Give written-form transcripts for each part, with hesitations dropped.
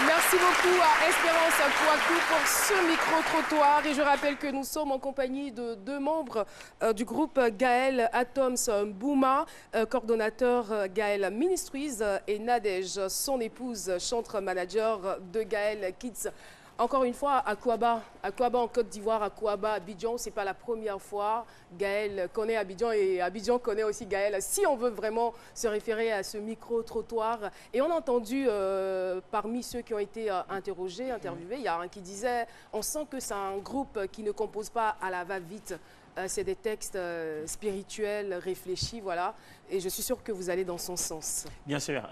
Merci beaucoup à Espérance Kouakou pour ce micro-trottoir. Et je rappelle que nous sommes en compagnie de deux membres du groupe Gaël Atoms Bouma, coordonnateur Gaël Ministries, et Nadège, son épouse, chantre manager de Gaël Kids. Encore une fois, à Kouaba en Côte d'Ivoire, à Kouaba, Abidjan, ce n'est pas la première fois. Gaël connaît Abidjan et Abidjan connaît aussi Gaël. Si on veut vraiment se référer à ce micro-trottoir, et on a entendu parmi ceux qui ont été interviewés, il y a un qui disait « on sent que c'est un groupe qui ne compose pas à la va-vite ». C'est des textes spirituels, réfléchis, voilà. Et je suis sûre que vous allez dans son sens. Bien sûr.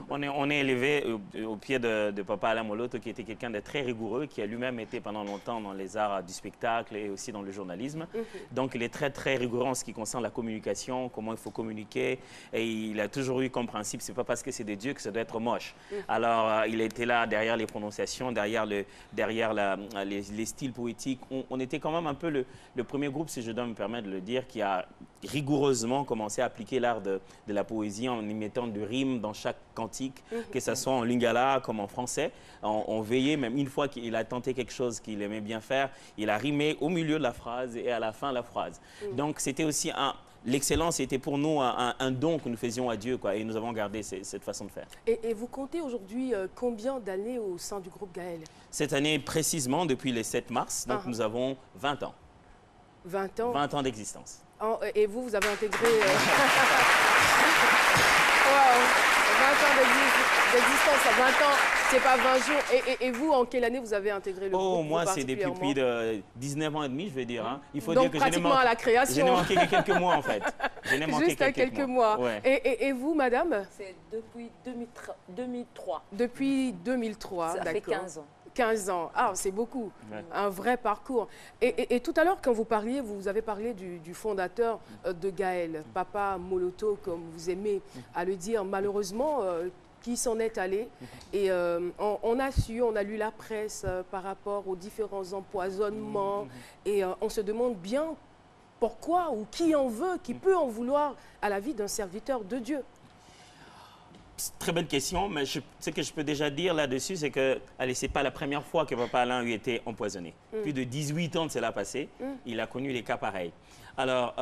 On est élevé au pied de Papa Alain Moloto, qui était quelqu'un de très rigoureux, qui a lui-même été pendant longtemps dans les arts du spectacle et aussi dans le journalisme. Donc, il est très, très rigoureux en ce qui concerne la communication, comment il faut communiquer. Et il a toujours eu comme principe, c'est pas parce que c'est de Dieu que ça doit être moche. Alors, il était là derrière les prononciations, derrière les styles poétiques. On était quand même un peu le premier groupe, si je dois me permettre de le dire, qui a rigoureusement commencé à appliquer l'art de la poésie en y mettant de rimes dans chaque cantique, que ce soit en lingala comme en français. On veillait, même une fois qu'il a tenté quelque chose qu'il aimait bien faire, il a rimé au milieu de la phrase et à la fin de la phrase. Donc c'était aussi l'excellence était pour nous un don que nous faisions à Dieu, quoi, et nous avons gardé cette façon de faire. Et vous comptez aujourd'hui combien d'années au sein du groupe Gaël? Cette année précisément, depuis le 7 mars, donc nous avons 20 ans. 20 ans? 20 ans d'existence. Et vous avez intégré... wow, 20 ans d'existence, 20 ans, c'est pas 20 jours. Et vous, en quelle année vous avez intégré le groupe? Moi, c'est depuis plus de 19 ans et demi, je vais dire. Hein. Il faut donc, dire que pratiquement à la création. Je n'ai manqué que quelques mois, en fait. Juste quelques mois. Ouais. Et vous, madame? C'est depuis 2003. Depuis 2003, d'accord. Ça fait 15 ans. 15 ans, ah, c'est beaucoup, un vrai parcours. Et tout à l'heure, quand vous avez parlé du fondateur de Gaël, Papa Moloto, comme vous aimez à le dire, malheureusement, qui s'en est allé. Et on a lu la presse par rapport aux différents empoisonnements, et on se demande bien pourquoi ou qui en veut, qui peut en vouloir à la vie d'un serviteur de Dieu. Très bonne question, mais ce que je peux déjà dire là-dessus, c'est que ce n'est pas la première fois que Papa Alain a été empoisonné. Plus de 18 ans de cela passé, il a connu des cas pareils. Alors,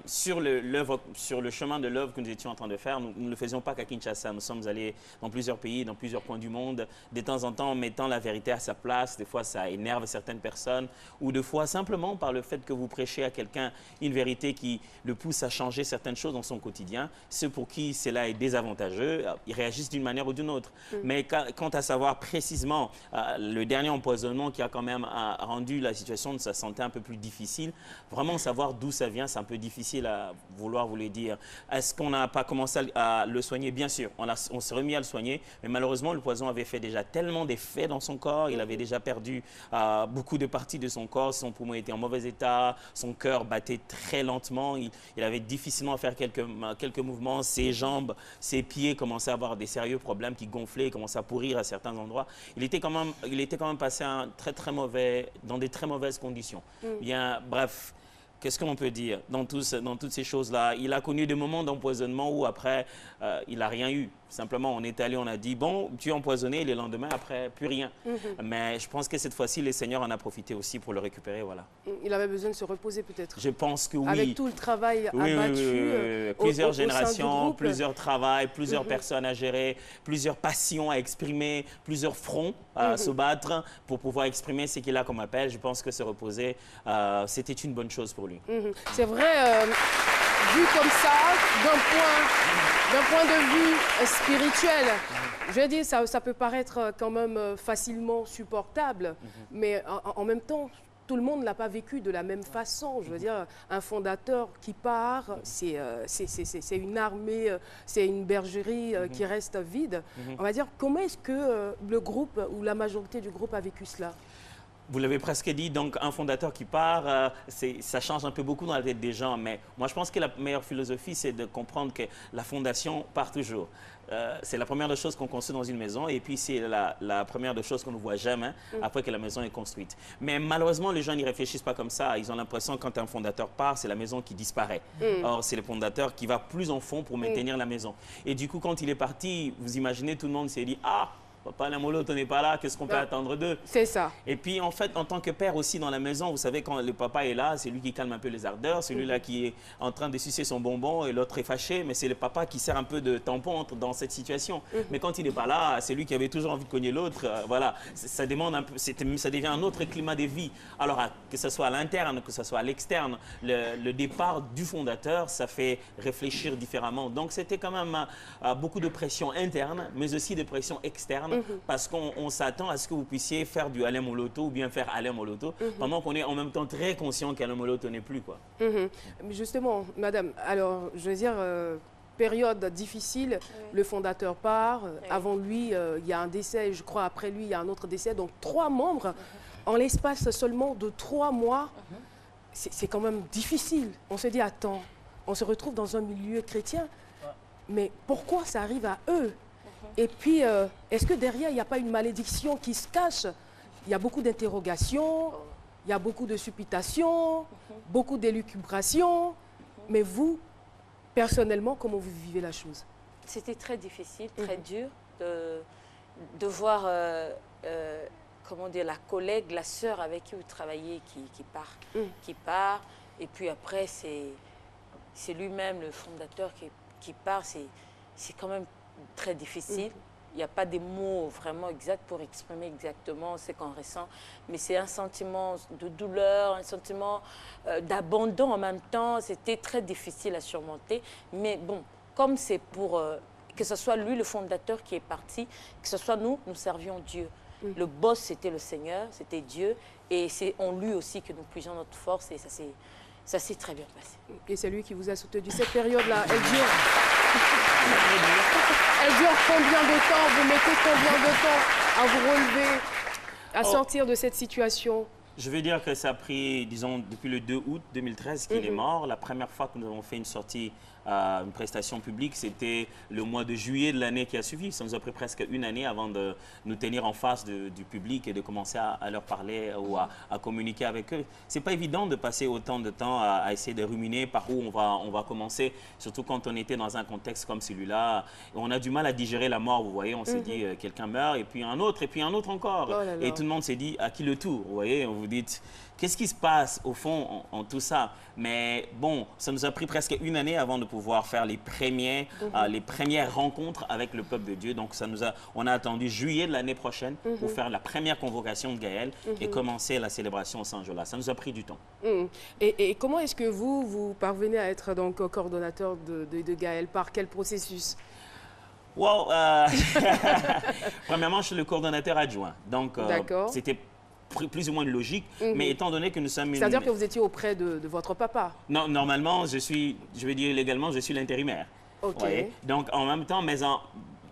sur le chemin de l'œuvre que nous étions en train de faire, nous ne le faisions pas qu'à Kinshasa. Nous sommes allés dans plusieurs pays, dans plusieurs coins du monde, de temps en temps en mettant la vérité à sa place. Des fois, ça énerve certaines personnes, ou des fois, simplement par le fait que vous prêchez à quelqu'un une vérité qui le pousse à changer certaines choses dans son quotidien. Ceux pour qui cela est désavantageux, ils réagissent d'une manière ou d'une autre. Mais quant à savoir précisément le dernier empoisonnement qui a quand même rendu la situation de sa santé un peu plus difficile, vraiment savoir d'où ça vient, c'est un peu difficile à vouloir vous le dire. Est-ce qu'on n'a pas commencé à le soigner? Bien sûr, on s'est remis à le soigner, mais malheureusement, le poison avait fait déjà tellement d'effets dans son corps, il avait déjà perdu beaucoup de parties de son corps, son poumon était en mauvais état, son cœur battait très lentement, il avait difficilement à faire quelques mouvements, ses jambes, ses pieds commençaient à avoir des sérieux problèmes qui gonflaient, commençaient à pourrir à certains endroits. Il était quand même passé dans des très mauvaises conditions. Bien, bref. Qu'est-ce qu'on peut dire dans toutes ces choses-là? Il a connu des moments d'empoisonnement où après, il n'a rien eu. Simplement, on est allé, on a dit, bon, tu es empoisonné, et le lendemain, après, plus rien. Mais je pense que cette fois-ci, le Seigneur en a profité aussi pour le récupérer, voilà. Il avait besoin de se reposer peut-être? Je pense que oui. Avec tout le travail abattu. Plusieurs générations, plusieurs travails, plusieurs personnes à gérer, plusieurs passions à exprimer, plusieurs fronts à se battre pour pouvoir exprimer ce qu'il a comme appel. Je pense que se reposer, c'était une bonne chose pour lui. C'est vrai, vu comme ça, d'un point de vue spirituel, je veux dire, ça peut paraître quand même facilement supportable, mais en même temps, tout le monde ne l'a pas vécu de la même façon. Je veux dire, un fondateur qui part, c'est une armée, c'est une bergerie qui reste vide. On va dire, comment est-ce que le groupe ou la majorité du groupe a vécu cela? Vous l'avez presque dit, donc un fondateur qui part, ça change un peu beaucoup dans la tête des gens, mais moi je pense que la meilleure philosophie, c'est de comprendre que la fondation part toujours. C'est la première des choses qu'on construit dans une maison et puis c'est la première des choses qu'on ne voit jamais après que la maison est construite. Mais malheureusement, les gens n'y réfléchissent pas comme ça. Ils ont l'impression que quand un fondateur part, c'est la maison qui disparaît. Or, c'est le fondateur qui va plus en fond pour maintenir la maison. Et du coup, quand il est parti, vous imaginez, tout le monde s'est dit « Ah !» Papa Alain Moloto n'est pas là, qu'est-ce qu'on peut attendre d'eux? C'est ça. Et puis, en fait, en tant que père aussi dans la maison, vous savez, quand le papa est là, c'est lui qui calme un peu les ardeurs, celui-là qui est en train de sucer son bonbon et l'autre est fâché, mais c'est le papa qui sert un peu de tampon dans cette situation. Mais quand il n'est pas là, c'est lui qui avait toujours envie de cogner l'autre. Voilà, ça demande un peu, ça devient un autre climat de vie. Alors, que ce soit à l'interne, que ce soit à l'externe, le départ du fondateur, ça fait réfléchir différemment. Donc, c'était quand même beaucoup de pression interne, mais aussi de pression externe, parce qu'on s'attend à ce que vous puissiez faire du Alain Moloto ou bien faire Alain Moloto, pendant qu'on est en même temps très conscient qu'Alain Moloto n'est plus, quoi. Justement, madame, alors, je veux dire, période difficile, le fondateur part, avant lui, il y a un décès, je crois, après lui, il y a un autre décès, donc 3 membres, en l'espace seulement de 3 mois, c'est quand même difficile. On se dit, attends, on se retrouve dans un milieu chrétien, mais pourquoi ça arrive à eux? Et puis, est-ce que derrière, il n'y a pas une malédiction qui se cache? Il y a beaucoup d'interrogations, il y a beaucoup de supputations, beaucoup d'élucubrations. Mais vous, personnellement, comment vous vivez la chose? C'était très difficile, très dur de voir, comment dire, la collègue, la sœur avec qui vous travaillez qui part. Et puis après, c'est lui-même, le fondateur, qui part. C'est quand même très difficile. Il n'y a pas des mots vraiment exacts pour exprimer exactement ce qu'on ressent. Mais c'est un sentiment de douleur, un sentiment d'abandon en même temps. C'était très difficile à surmonter. Mais bon, comme c'est pour que ce soit lui, le fondateur, qui est parti, que ce soit nous, nous servions Dieu. Le boss, c'était le Seigneur, c'était Dieu. Et c'est en lui aussi que nous puisions notre force. Et ça s'est très bien passé. Et c'est lui qui vous a soutenu. Cette période-là, elle dure... Elle dure combien de temps? Vous mettez combien de temps à vous relever, à sortir de cette situation? Je veux dire que ça a pris, disons, depuis le 2 août 2013 qu'il est mort. La première fois que nous avons fait une sortie, une prestation publique, c'était le mois de juillet de l'année qui a suivi. Ça nous a pris presque une année avant de nous tenir en face du public et de commencer à leur parler ou à communiquer avec eux. C'est pas évident de passer autant de temps à essayer de ruminer par où on va commencer, surtout quand on était dans un contexte comme celui-là. On a du mal à digérer la mort, vous voyez. On s'est dit, quelqu'un meurt, et puis un autre encore. Oh là là. Et tout le monde s'est dit, à qui le tour, vous voyez. Vous dites, qu'est-ce qui se passe au fond en tout ça? Mais bon, ça nous a pris presque une année avant de pouvoir faire les premières rencontres avec le peuple de Dieu. Donc on a attendu juillet de l'année prochaine pour faire la première convocation de Gaël et commencer la célébration au Saint-Jola. Ça nous a pris du temps. Et comment est-ce que vous parvenez à être donc coordonnateur de Gaël? Par quel processus? Wow, premièrement, je suis le coordonnateur adjoint. Donc, c'était plus ou moins logique, mais étant donné que nous sommes... C'est-à-dire que vous étiez auprès de votre papa? Non, normalement, je vais dire légalement, je suis l'intérimaire. OK. Ouais. Donc, en même temps,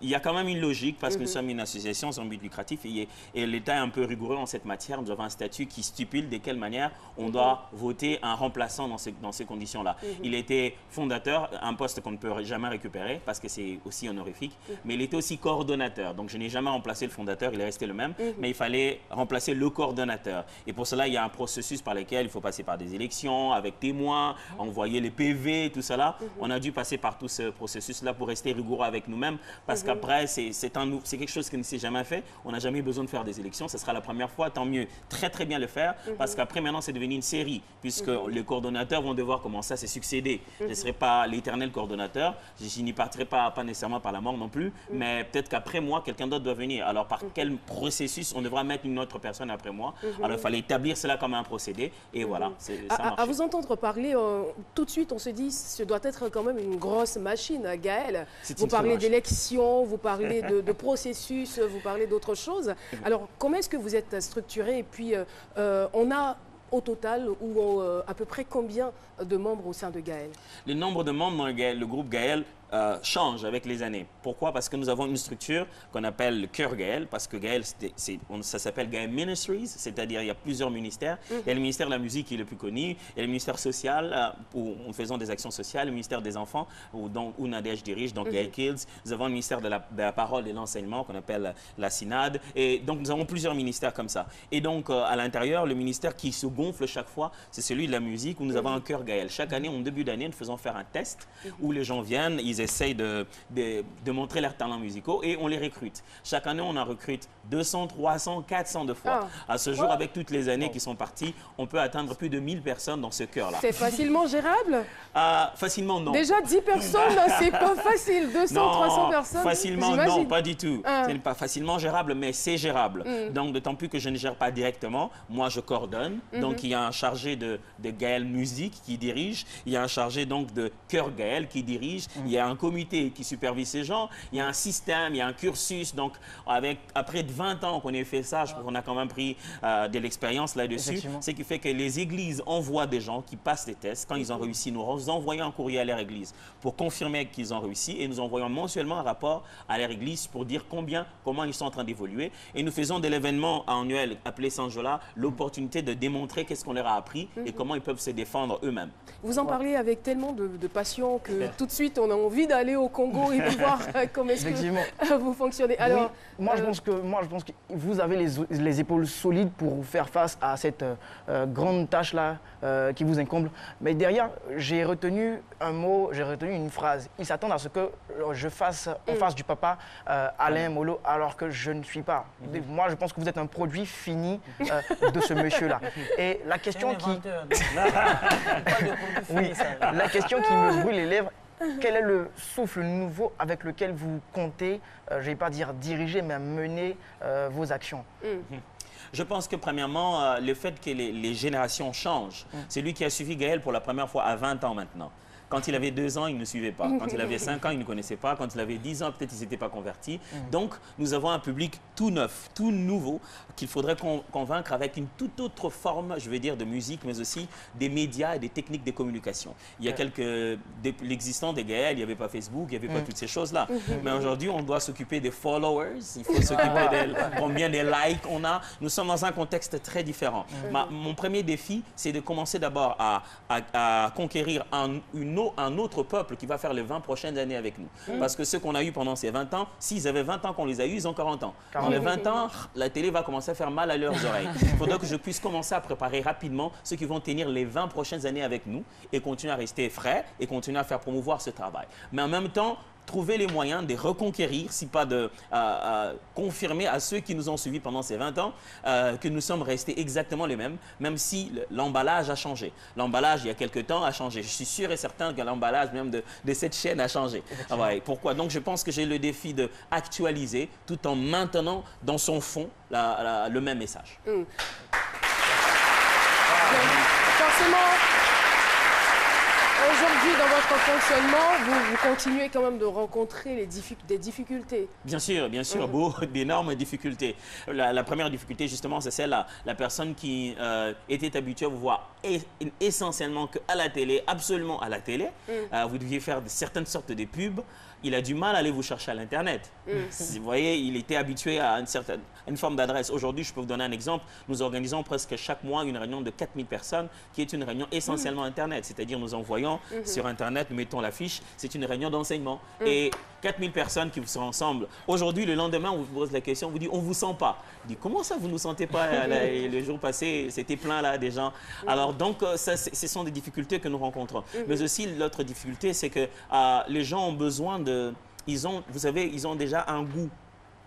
il y a quand même une logique parce que nous sommes une association sans but lucratif et l'État est un peu rigoureux en cette matière. Nous avons un statut qui stipule de quelle manière on doit voter un remplaçant dans ces conditions-là. Il était fondateur, un poste qu'on ne peut jamais récupérer parce que c'est aussi honorifique, mais il était aussi coordonnateur. Donc, je n'ai jamais remplacé le fondateur, il est resté le même, mais il fallait remplacer le coordonnateur. Et pour cela, il y a un processus par lequel il faut passer par des élections, avec témoins, envoyer les PV, tout cela. On a dû passer par tout ce processus-là pour rester rigoureux avec nous-mêmes parce qu'après, c'est quelque chose qui ne s'est jamais fait. On n'a jamais besoin de faire des élections. Ce sera la première fois, tant mieux. Très, très bien le faire parce qu'après, maintenant, c'est devenu une série puisque les coordonnateurs vont devoir commencer à se succéder. Je ne serai pas l'éternel coordonnateur. Je n'y partirai pas nécessairement par la mort non plus, mais peut-être qu'après moi, quelqu'un d'autre doit venir. Alors, par quel processus on devra mettre une autre personne après moi? Alors, il fallait établir cela comme un procédé et voilà, ça marche. À vous entendre parler, tout de suite, on se dit, ce doit être quand même une grosse machine, Gaël. Vous parlez d'élections, vous parlez de processus, vous parlez d'autres choses. Alors, comment est-ce que vous êtes structuré? Et puis, on a au total ou à peu près combien de membres au sein de Gaël? Le nombre de membres dans le groupe Gaël change avec les années. Pourquoi? Parce que nous avons une structure qu'on appelle le Cœur Gaël, parce que Gaël, ça s'appelle Gaël Ministries, c'est-à-dire il y a plusieurs ministères. Il y a le ministère de la musique qui est le plus connu, il y a le ministère social, où nous faisons des actions sociales, le ministère des enfants, où Nadège dirige, donc Gaël Kids. Nous avons le ministère de la parole et l'enseignement, qu'on appelle la SINAD. Et donc, nous avons plusieurs ministères comme ça. Et donc, à l'intérieur, le ministère qui se gonfle chaque fois, c'est celui de la musique, où nous avons un Cœur Gaël. Chaque année, en début d'année, nous faisons faire un test, où les gens viennent, ils essayent de montrer leurs talents musicaux et on les recrute. Chaque année, on en recrute 200, 300, 400 de fois. À ce jour, avec toutes les années qui sont parties, on peut atteindre plus de 1000 personnes dans ce chœur-là. C'est facilement gérable? Facilement, non. Déjà, 10 personnes, c'est pas facile. 200, non, 300 personnes? Facilement, non, pas du tout. Ce n'est pas facilement gérable, mais c'est gérable. Donc, d'autant plus que je ne gère pas directement. Moi, je coordonne. Donc, il y a un chargé de Gaël Musique qui dirige. Il y a un chargé donc de Chœur Gaël qui dirige. Il y a un comité qui supervise ces gens. Il y a un système, il y a un cursus. Donc, après 20 ans qu'on ait fait ça, je crois qu'on a quand même pris de l'expérience là-dessus. Ce qui fait que les églises envoient des gens qui passent les tests. Quand ils ont réussi, nous envoyons un courrier à leur église pour confirmer qu'ils ont réussi et nous envoyons mensuellement un rapport à leur église pour dire comment ils sont en train d'évoluer. Et nous faisons de l'événement annuel appelé Sanjola l'opportunité de démontrer qu'est-ce qu'on leur a appris et comment ils peuvent se défendre eux-mêmes. Vous en parlez avec tellement de passion que tout de suite on a envie d'aller au Congo et de voir comment est-ce que vous fonctionnez. Alors, oui, moi je pense que vous avez les épaules solides pour faire face à cette grande tâche-là qui vous incombe. Mais derrière, j'ai retenu un mot, j'ai retenu une phrase. Ils s'attendent à ce que je fasse en face du papa Alain Molo, alors que je ne suis pas. Moi, je pense que vous êtes un produit fini de ce monsieur-là. Et la question la question qui me brûle les lèvres, quel est le souffle nouveau avec lequel vous comptez, je ne vais pas dire diriger, mais mener vos actions? Je pense que premièrement, le fait que les générations changent, c'est lui qui a suivi Gaël pour la première fois à 20 ans maintenant. Quand il avait 2 ans, il ne suivait pas. Quand il avait 5 ans, il ne connaissait pas. Quand il avait 10 ans, peut-être il ne s'était pas converti. Donc, nous avons un public tout neuf, tout nouveau, qu'il faudrait convaincre avec une toute autre forme, je veux dire, de musique, mais aussi des médias et des techniques de communication. Il y a l'existant des Gaël, il n'y avait pas Facebook, il n'y avait pas toutes ces choses-là. Mais aujourd'hui, on doit s'occuper des followers, il faut s'occuper de combien de likes on a. Nous sommes dans un contexte très différent. Mon premier défi, c'est de commencer d'abord à conquérir un autre peuple qui va faire les 20 prochaines années avec nous. Parce que ceux qu'on a eu pendant ces 20 ans, s'ils avaient 20 ans qu'on les a eus, ils ont 40 ans. Dans les 20 ans, la télé va commencer à faire mal à leurs oreilles. Il faudra que je puisse commencer à préparer rapidement ceux qui vont tenir les 20 prochaines années avec nous et continuer à rester frais et continuer à faire promouvoir ce travail. Mais en même temps, trouver les moyens de reconquérir, si pas de confirmer à ceux qui nous ont suivis pendant ces 20 ans que nous sommes restés exactement les mêmes, même si l'emballage a changé. L'emballage, il y a quelques temps, a changé. Je suis sûr et certain que l'emballage même de cette chaîne a changé. Pourquoi? Donc, je pense que j'ai le défi d'actualiser tout en maintenant dans son fond le même message. Forcément, aujourd'hui, dans votre fonctionnement, vous continuez quand même de rencontrer des difficultés. Bien sûr, d'énormes difficultés. La première difficulté, justement, c'est celle-là. La personne qui était habituée à vous voir essentiellement qu'à la télé, absolument à la télé, vous deviez faire certaines sortes de pubs. Il a du mal à aller vous chercher à l'Internet. Vous voyez, il était habitué à une forme d'adresse. Aujourd'hui, je peux vous donner un exemple. Nous organisons presque chaque mois une réunion de 4000 personnes qui est une réunion essentiellement Internet. C'est-à-dire, nous envoyons sur Internet, nous mettons l'affiche. C'est une réunion d'enseignement. Et 4000 personnes qui sont ensemble. Aujourd'hui, le lendemain, on vous pose la question, on vous dit, on ne vous sent pas. On dit, comment ça, vous ne nous sentez pas? Le jour passé, c'était plein là, des gens. Alors, donc, ce sont des difficultés que nous rencontrons. Mais aussi, l'autre difficulté, c'est que les gens ont besoin vous savez, ils ont déjà un goût.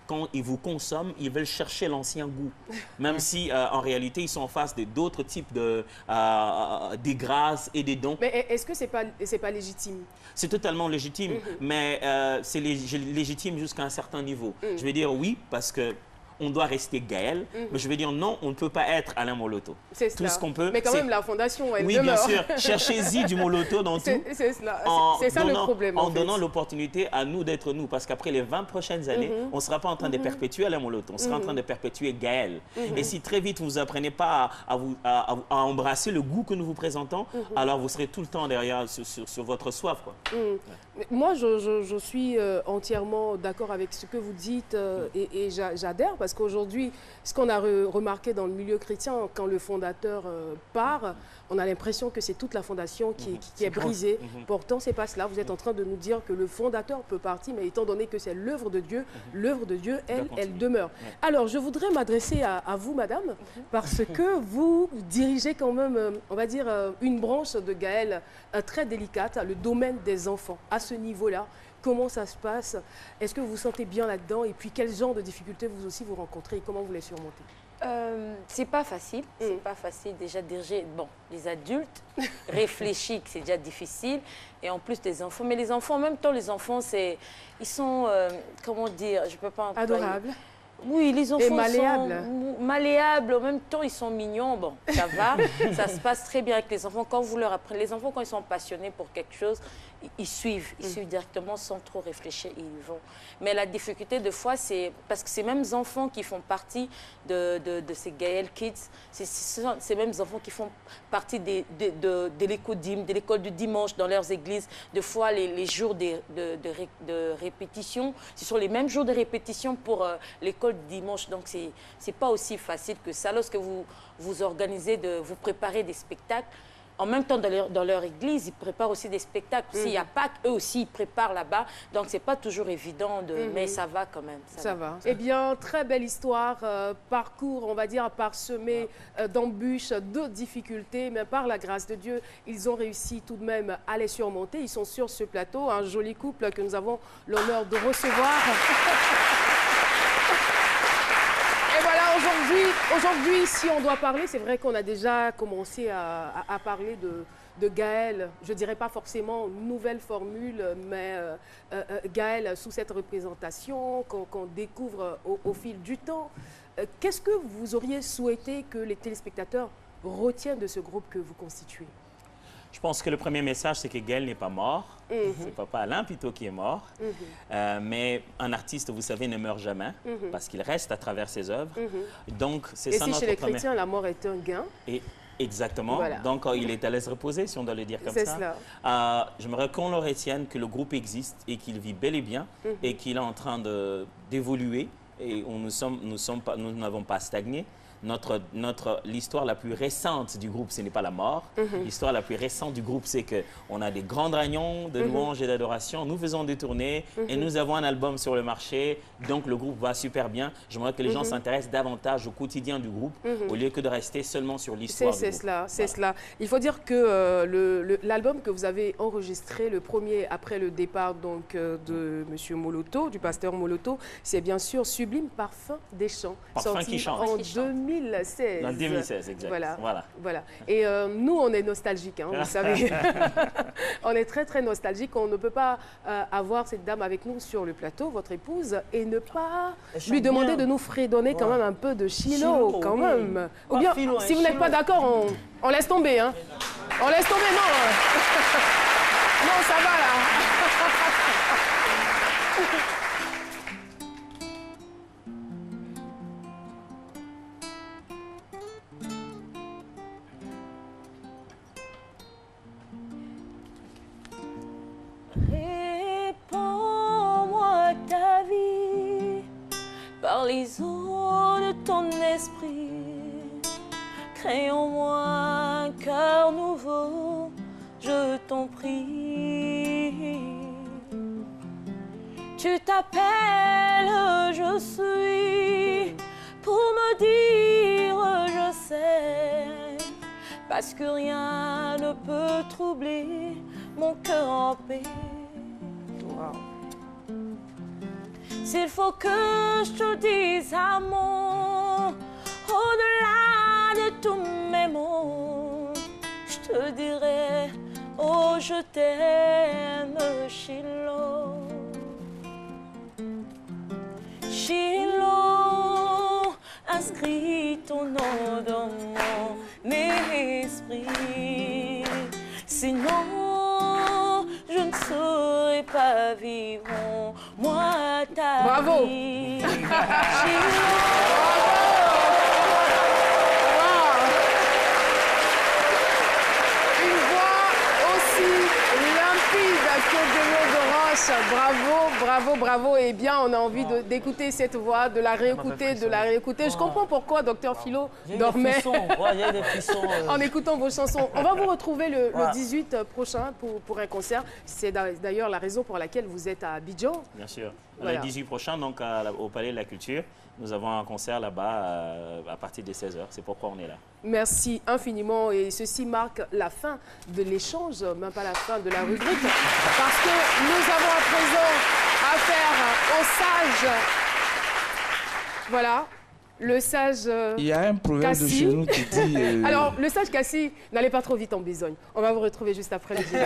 Quand ils vous consomment, ils veulent chercher l'ancien goût. Même si, en réalité, ils sont en face d'autres types des grâces et des dons. Mais est-ce que ce n'est pas légitime? C'est totalement légitime, mais c'est légitime jusqu'à un certain niveau. Je vais dire oui, parce que on doit rester Gaël, mais je vais dire non, on ne peut pas être Alain Moloto. C'est cela. Tout ce qu'on peut. Mais quand même, la fondation, elle demeure. Oui, bien sûr. Cherchez-y du Moloto dans tout. C'est cela. C'est ça le problème. En donnant l'opportunité à nous d'être nous. Parce qu'après les 20 prochaines années, on ne sera pas en train de perpétuer Alain Moloto. On sera en train de perpétuer Gaël. Et si très vite vous apprenez pas à embrasser le goût que nous vous présentons, alors vous serez tout le temps derrière sur votre soif, quoi. Moi, je suis entièrement d'accord avec ce que vous dites et j'adhère parce qu'aujourd'hui, ce qu'on a remarqué dans le milieu chrétien, quand le fondateur part, on a l'impression que c'est toute la fondation qui est brisée. Pourtant, ce n'est pas cela. Vous êtes en train de nous dire que le fondateur peut partir, mais étant donné que c'est l'œuvre de Dieu, elle demeure. Alors, je voudrais m'adresser à vous, madame, parce que vous dirigez quand même, on va dire, une branche de Gaël très délicate, le domaine des enfants. À ce niveau-là, Comment ça se passe? Est-ce que vous vous sentez bien là-dedans? Et puis, quel genre de difficultés vous aussi vous rencontrez et comment vous les surmontez? C'est pas facile, c'est pas facile déjà de diriger. Bon, les adultes réfléchis, c'est déjà difficile, et en plus des enfants. Mais les enfants, en même temps, les enfants, ils sont, comment dire, je peux pas employer. Adorables. Oui, les enfants Et malléables. sont malléables, en même temps ils sont mignons, bon, ça va, ça se passe très bien avec les enfants. Quand vous leur apprenez, les enfants quand ils sont passionnés pour quelque chose, ils suivent directement sans trop réfléchir, ils vont. Mais la difficulté de fois, c'est parce que ces mêmes enfants qui font partie de ces Gaël Kids, ces mêmes enfants qui font partie de l'école-dîme, de l'école du dimanche dans leurs églises. Des fois, les jours de répétition, ce sont les mêmes jours de répétition pour l'école du dimanche. Donc, c'est pas aussi facile que ça. Lorsque vous organisez, vous préparez des spectacles, en même temps, dans leur église, ils préparent aussi des spectacles. S'il y a Pâques, eux aussi, ils préparent là-bas. Donc, c'est pas toujours évident, mais ça va quand même. Ça va. Eh bien, très belle histoire, parcours, on va dire, parsemé d'embûches, de difficultés, mais par la grâce de Dieu, ils ont réussi tout de même à les surmonter. Ils sont sur ce plateau, un joli couple que nous avons l'honneur de recevoir. Et voilà, aujourd'hui, si on doit parler, c'est vrai qu'on a déjà commencé à parler de Gaël. Je ne dirais pas forcément nouvelle formule, mais Gaël sous cette représentation qu'on découvre au fil du temps. Qu'est-ce que vous auriez souhaité que les téléspectateurs retiennent de ce groupe que vous constituez? Je pense que le premier message, c'est que Gaël n'est pas mort. C'est Papa Alain plutôt qui est mort. Mais un artiste, vous savez, ne meurt jamais parce qu'il reste à travers ses œuvres. Donc, c'est ça si notre chez les chrétiens, la mort est un gain. Et exactement. Voilà. Donc, il est allé se reposer, si on doit le dire comme ça. C'est cela. J'aimerais qu'on le retienne, que le groupe existe et qu'il vit bel et bien et qu'il est en train d'évoluer. Et nous n'avons pas stagné. L'histoire la plus récente du groupe, ce n'est pas la mort. L'histoire la plus récente du groupe, c'est qu'on a des grandes réunions de louanges et d'adoration. Nous faisons des tournées et nous avons un album sur le marché. Donc, le groupe va super bien. J'aimerais que les gens s'intéressent davantage au quotidien du groupe au lieu que de rester seulement sur l'histoire du groupe. C'est cela. Il faut dire que l'album que vous avez enregistré, le premier après le départ donc, de M. Moloto, du pasteur Moloto, c'est bien sûr Sublime Parfum des Chants, Parfum sorti qui chante. en 2016. En 2016, exact. Voilà. Et nous, on est nostalgiques, hein, vous savez. On est très, très nostalgiques. On ne peut pas avoir cette dame avec nous sur le plateau, votre épouse, et ne pas lui demander de nous fredonner quand même un peu de Chino, quand même. Ou bien, si vous n'êtes pas d'accord, on laisse tomber. Hein. On laisse tomber, non. Non, ça va là. Répands-moi ta vie par les eaux de ton esprit. Crée en moi un cœur nouveau, je t'en prie. Tu t'appelles je suis pour me dire je sais, parce que rien ne peut troubler mon cœur en paix. S'il faut que je te dise un mot, au-delà de tous mes mots, je te dirai, oh je t'aime, Chilo. Chilo, inscris ton nom dans mon esprit, sinon je ne saurais pas vivre moi ta vie. Une voix aussi limpide que de l'eau de roche. Bravo, bravo. Bravo, bravo. Eh bien, on a envie d'écouter cette voix, de la réécouter, de la réécouter. Je comprends pourquoi Dr Philo dormait Il y a des frissons. en écoutant vos chansons. On va vous retrouver le 18 prochain pour un concert. C'est d'ailleurs la raison pour laquelle vous êtes à Abidjan. Bien sûr. Voilà. Le 18 prochain, donc au Palais de la Culture, nous avons un concert là-bas à partir de 16h. C'est pourquoi on est là. Merci infiniment. Et ceci marque la fin de l'échange, même pas la fin de la rubrique. Parce que nous avons à présent affaire au sage. Voilà. Le sage Il y a un proverbe de Cassie. chez nous qui dit... Alors, le sage Cassie, n'allez pas trop vite en besogne. On va vous retrouver juste après le dîner.